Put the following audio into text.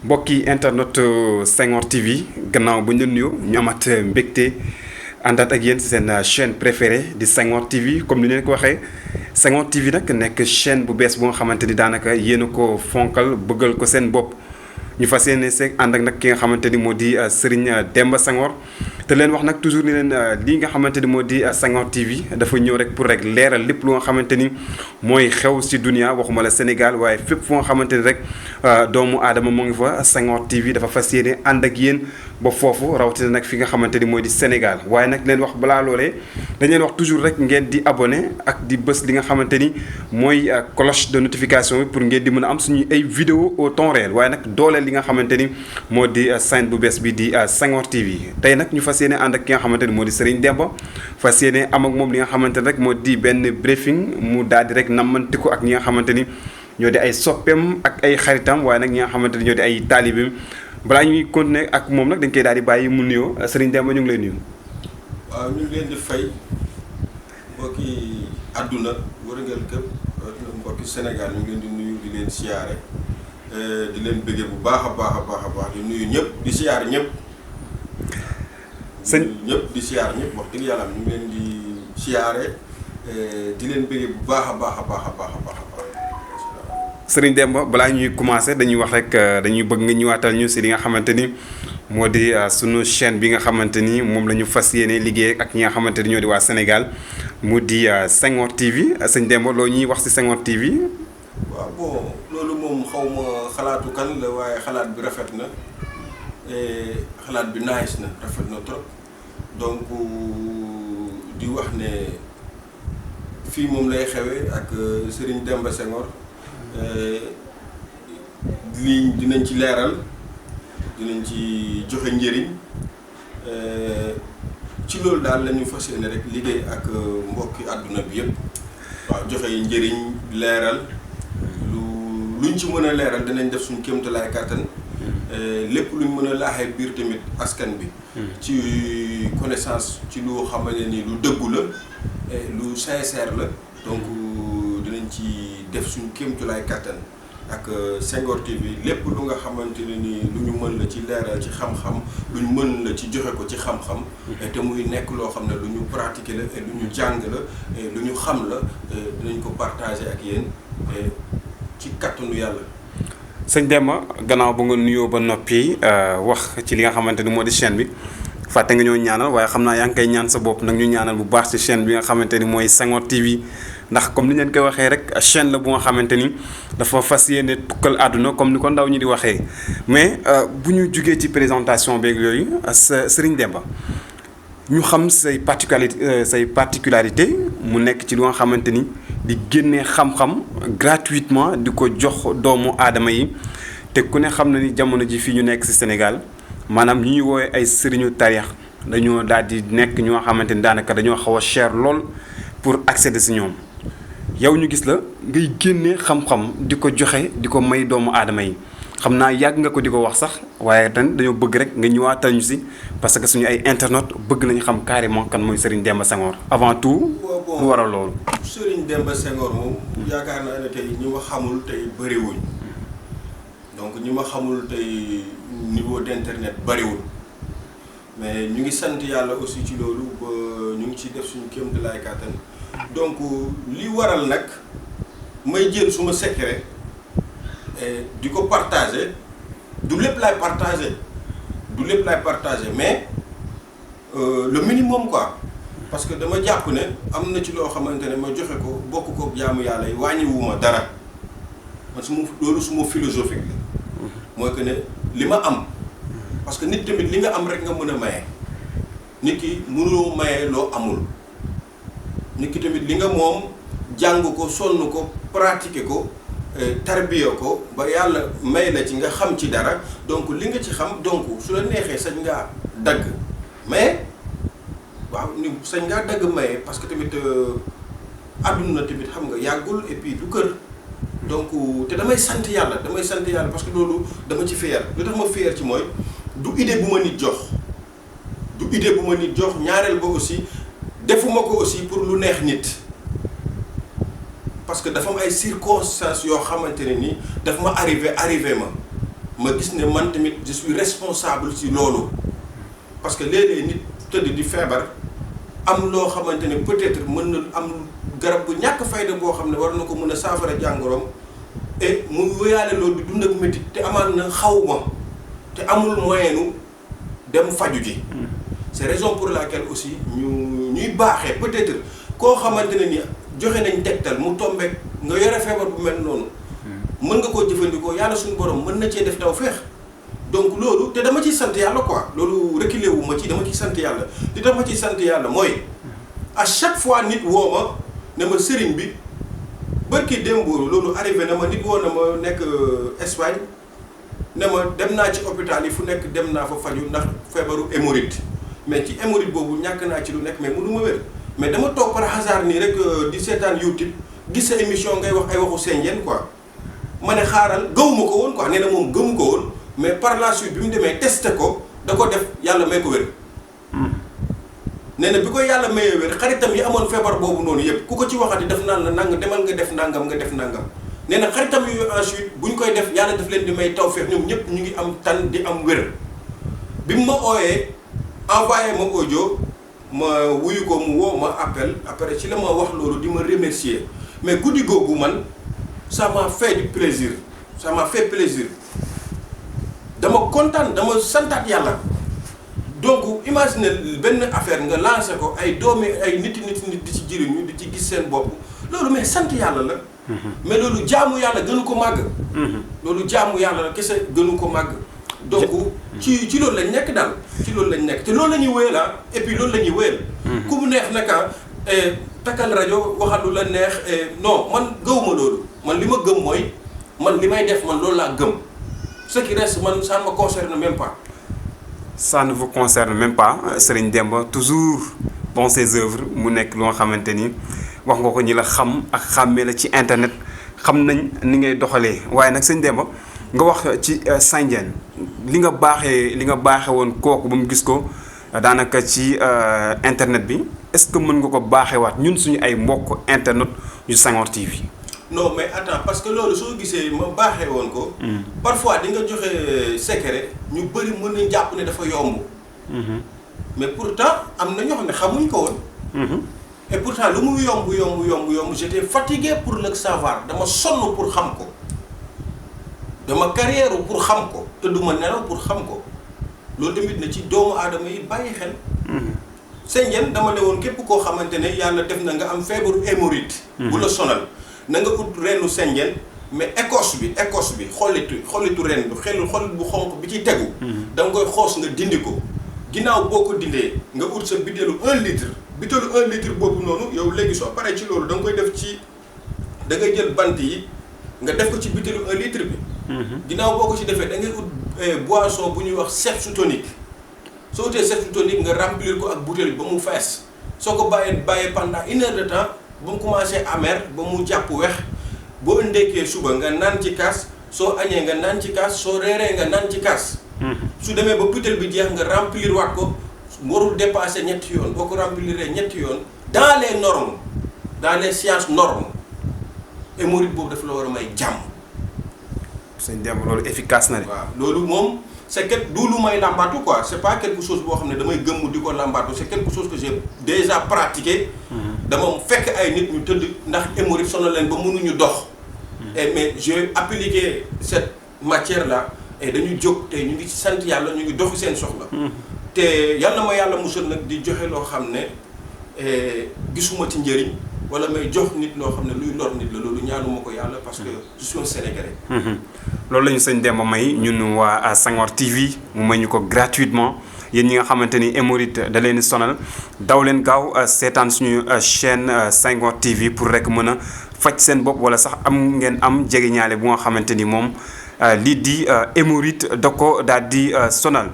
mbokki internet Senghor TV gannaaw bu ñu leen nuyoo ñu amaat mbégte àndaat ak yéen ci seen chaîne préférée di Senghor TV comme ni leen ko waxee Senghor TV nag nekk chaîne bu bees bu nga xamante ni daanaka yéen a ko fonkal bëggal ko seen bopp ñu fas yéene seeg ànd ak nag ki nga xamante ni moo di Serigne Demba Senghor te leen wax nag toujours ni leen lii nga xamante ni moo di Senghor TV dafa ñëw rek pour rek leeral lépp lu nga xamante ni mooy xew ci dunia waxuma la Sénégal waaye fépp fu nga xamante ni rek doomu aadama moo ngi fa Senghor TV dafa fas yéene ànd ak yéen ba foofu rawatina nag fi nga xamante ni mooy di Sénégal waaye nag leen wax balaa loolee dañ leen wax toujours rek ngeen di abonné ak di bës li nga xamante ni mooy cloche de notification bi pour ngeen di mën a am suñu ay vidéo au temps réel waaye nag dooleel li nga xamante ni moo di chaîne bu bees bi di Senghor TV tey nag ñu fas yéene ànd ak ki nga xamante ni moo di Serigne Demba fas yéene am ak moom li nga xamante ni rek moo di benn briefing mu daal di rek nammantiku ak ñi nga xamante ni ñoo di ay soppeem ak ay xaritam waaye nag ñi nga xamante ni ñoo di ay taalibeem balaa ñuy continuer ak moom nag dañ koy daal di bàyyi mu nuyoo Serigne Demba ñu ngi lay nuyu. waaw ñu ngi leen di fay mbokki àdduna wërngël këpp mbokki Sénégal ñu ngi leen di nuyu di leen siyaare di leen bëggee bu baax a baax a baax a baax di nuyu ñëpp di siyaare ñëpp. sëñ ñëpp di siyaare ñëpp wax dëgg yàlla ñu ngi leen di siyaare di leen bëggee bu baax a baax a baax a baax a baax. Serigne Demba balaa ñuy commencer dañuy wax rek dañuy bëgg nga ñëwaatal ñu ci li nga xamante ni moo di sunu chaîne bi nga xamante ni moom la ñu fas yéene liggéey ak ñi nga xamante ni ñoo di waa Sénégal mu di Senghor TV sëñ Demba loo ñuy wax ci Senghor TV. waaw bon loolu moom xaw ma xalaatu kan la waaye xalaat bi rafet na xalaat bi nice na rafet na trop donc di wax ne fii moom lay xewee ak Serigne Demba Senghor. lii dinañ ci leeral dinañ ci joxe njëriñ ci loolu daal la ñu fas yéene rek liggéey ak mbokki àdduna bi yëpp waaw joxe njëriñ leeral luñ ci mën a leeral dinañ def suñu kéemtalaay kàttan lépp luñ mën a laaxee biir tamit askan bi ci connaissance ci lu xamante ni lu dëggu la lu sincère la donc dinañ ci def suñu kéemtulaay kàttan ak Senghor TV lépp lu nga xamante ne ni lu ñu mën la ci leeral ci xam-xam lu ñu mën la ci joxe ko ci xam-xam te muy nekk loo xam ne lu ñu pratiquer la et lu ñu jàng la et lu ñu xam la dinañ ko partager ak yéen ci kàttanu yàlla. sëñ Demba gannaaw ba nga nuyoo ba noppi wax ci li nga xamante ni moo di chaîne bi fàtte nga ñoo ñaanal waaye xam naa yaa ngi koy ñaan sa bopp nag ñu ñaanal bu baax ci chaîne bi nga xamante ni mooy Senghor TV ndax comme ni ngeen koy waxee rek chaîne la bu nga xamante ni dafa fas yéene tukkal àdduna comme ni ko ndaw ñi di waxee mais bu ñu jugee ci présentation beeg yooyu sa Serigne Demba ñu xam say particularité mu nekk ci lu nga xamante ni di génnee xam-xam gratuitement di ko jox doomu aadama yi te ku ne xam na ni jamono ji fii ñu nekk ci Sénégal maanaam ñi ñuy woowee ay sëriñu tarix dañoo daal di nekk ñoo xamante ni daanaka dañoo xaw a cher lool pour accéder ci ñoom yow ñu gis la ngay génnee xam-xam di ko joxe di ko may doomu aadama yi xam naa yàgg nga ko di ko wax sax waaye tan dañoo bëgg rek nga ñëwaatal ñu ci parce que suñu ay internet bëgg nañu xam carrément kan mooy Serigne Demba Senghor avant tout. lu waral loolu. Serigne Demba Senghor moom yaakaar naa ne tey ñi ma xamul tey bëriwuñ donc ñi ma xamul tey niveau d'internet bëriwul mais ñu ngi sant yàlla aussi ci loolu ba ñu ngi ciy def suñu kéemtalaay kàttan donc li waral nag may jël suma secret di ko partager du lépp laay partager mais le minimum quoi parce que dama jàpp ne am na ci loo xamante ne ma joxe ko bokk ko jaamu yàlla yi wàññiwuma dara man suma philosophique la mooy que ne li ma am parce que nit tamit li nga am rek nga mën a maye nit ki mënuloo maye loo amul nit ki tamit li nga moom jàng ko sonn ko pratiquer ko tarbiya ko ba yàlla may la ci nga xam ci dara donc li nga ci xam donc su la neexee sañ ngaa dagg mais waaw ni sañ ngaa dagg maye parce que tamit àdduna tamit xam nga yàggul et puis du kër donc te damay sant yàlla parce que loolu dama ci fier lu tax ma fier ci mooy du idée bu ma nit jox ñaareel ba aussi defuma ko aussi pour lu neex nit parce que dafa am ay circonstances yoo xamante ne ni daf ma arrivé ma gis ne man tamit je suis responsable ci loolu parce que léeg-léeg nit tëdd di feebar am loo xamante ne peut-être mën na am garab bu ñàkk fayda boo xam ne war na ko mën a saafara jàngoroom et mu wéyaale loolu di dund ak métit te amaan na xaw ma te amul moyenu dem faju ji c'est raison pour laquelle aussi ñuy baaxee peut-être koo xamante ne ni joxe nañ tegtal mu tombeek nga yore feebar bu mel noonu mën nga koo jëfandikoo yàlla suñu borom mën na cee def taw feex donc loolu te dama ciy sant yàlla quoi loolu reculé wu ma ci dama ciy sant yàlla li dama ciy sant yàlla mooy à chaque fois nit woo ma ne ma sëriñ bi barki démbóoru loolu arrivé na ma nit woo na ma nekk Espagne ne ma dem naa ci hôpital yi fu nekk dem naa fa faju ndax feebaru hémorroïde mais ci hémorroïde boobu ñàkk naa ci lu nekk mais mënu ma wér mais dama toog par hasard nii rek di seetaan YouTube gis sa émission ngay wax ay waxu Sendiène quoi ma ne xaaral gëwuma ko woon quoi nee na moom gëmu ko woon mais par la suite bi mu demee testé ko da ko def yàlla may ko wér nee na bi ko yàlla mayee wér xaritam yi amoon feebar boobu noonu yëpp ku ko ci waxati def naan la nang demal nga def nangam nga def nangam nee na xaritam yooyu ensuite bu ñu koy def yàlla daf leen di may tawfeex ñoom ñëpp ñu ngi am tan di am wér bi mu ma ooyee envoyé ma audio ma wuyu ko mu woo ma appel après ci la ma wax loolu di ma remercier mais guddi googu man ça m'a fait du plaisir ça m'a fait plaisir dama kontaan dama santaat yàlla donc imagine benn affaire nga lancé ko ay doomi ay nit di ci jëriñu di ci gis seen bopp loolu mais sant yàlla la mais loolu jaamu yàlla gënu ko màgg loolu jaamu yàlla la kese gënu ko màgg donc ci loolu lañ nekk daal ci loolu lañ nekk te loolu la ñuy wéyal ah et puis loolu la ñuy wéyal ku mu neex naka takkal rajo waxal lu la neex non man gëwuma loolu man li ma gëm mooy man li may def man loolu laa gëm ce qui reste man ça ne me concerne même pas. Ça ne vous concerne même pas Serigne Demba toujours dans ses œuvres mu nekk lu nga xamante ni wax nga ko ñi la xam ak xàmmee la ci internet xam nañ ni ngay doxalee waaye nag Serigne Demba nga wax ci Sendiène li nga baaxee woon kooku ba mu gis ko daanaka ci internet bi est-ce que mën nga ko baaxeewaat ñun suñu ay mbokk internet yu Senghor TV. non mais attends parce que loolu soo gisee ma baaxee woon ko. parfois di nga joxe secret ñu bëri mën nañ jàpp ne dafa yomb. mais pourtant am na ñoo xam ne xamuñ ko woon. et pourtant lu mu yomb j'étais fatigué pour le savoir dama sonn pour xam ko dama carrière pour xam ko te du ma nelaw pour xam ko loolu tamit na ci doomu aadama yi bàyyi xel. Sendiène dama ne woon képp koo xamante ne yàlla def na nga am feebaru hémorroïde. bu la sonal. na nga ut reenu Sendiène mais écorce bi xollitu ren bi xollit bu xonq bi ci tegu da nga koy xoos nga dindi ko ginnaaw boo ko dindee nga ut sa bitéelu 1 litre bitéelu 1 litre boobu noonu yow léegi soo paree ci loolu da nga koy def ci da ngay jël bant yi nga def ko ci bitéelu 1 litre bi ginnaaw boo ko ci defee da ngay ut boisson bu ñuy wax sepse tonique soo utee sepse tonique nga remplir ko ak butéel ba mu fees soo ko bàyyee pendant 1 heure de temps ba mu commencé amer ba mu jàpp wex boo ndekkee suba nga naan ci kaas soo añee nga naan ci kaas soo reeree nga naan ci kaas su demee ba butéel bi jeex nga remplir waat ko warul dépasser ñetti yoon boo ko rempliree ñetti yoon dans les normes dans les sciences normes hémorroïde boobu dafa la war a may jàmm. sëñ Demba loolu efficace na de. waaw loolu moom c'est que du lu may làmbaatu quoi c'est pas quelque chose boo xam ne damay gëmm di ko làmbaatu c'est quelque chose que j'ai déjà pratiqué. dama fekk ay nit ñu tëdd ndax hémorroïde sonal leen ba mënuñu dox. et mais j'ai appliqué cette matière là et dañu jóg te ñu ngi ci sant yàlla ñu ngi doxi seen soxla. te yàlla ma yàlla musal nag di joxe loo xam ne gisuma ci njëriñ wala may jox nit loo xam ne luy lor nit la loolu ñaanuma ko yàlla parce que je suis un Sénégalais. loolu la ñu sëñ Demba may ñun waa Senghor TV mu may ñu ko gratuitement yéen ñi nga xamante ni hémorroïde da leen di sonal daw leen gaaw seetaan suñu chaîne Senghor TV pour rek mën a faj seen bopp wala sax ngeen am jegeñaale bu nga xamante ni moom lii di hémorroïde da ko daal di sonal.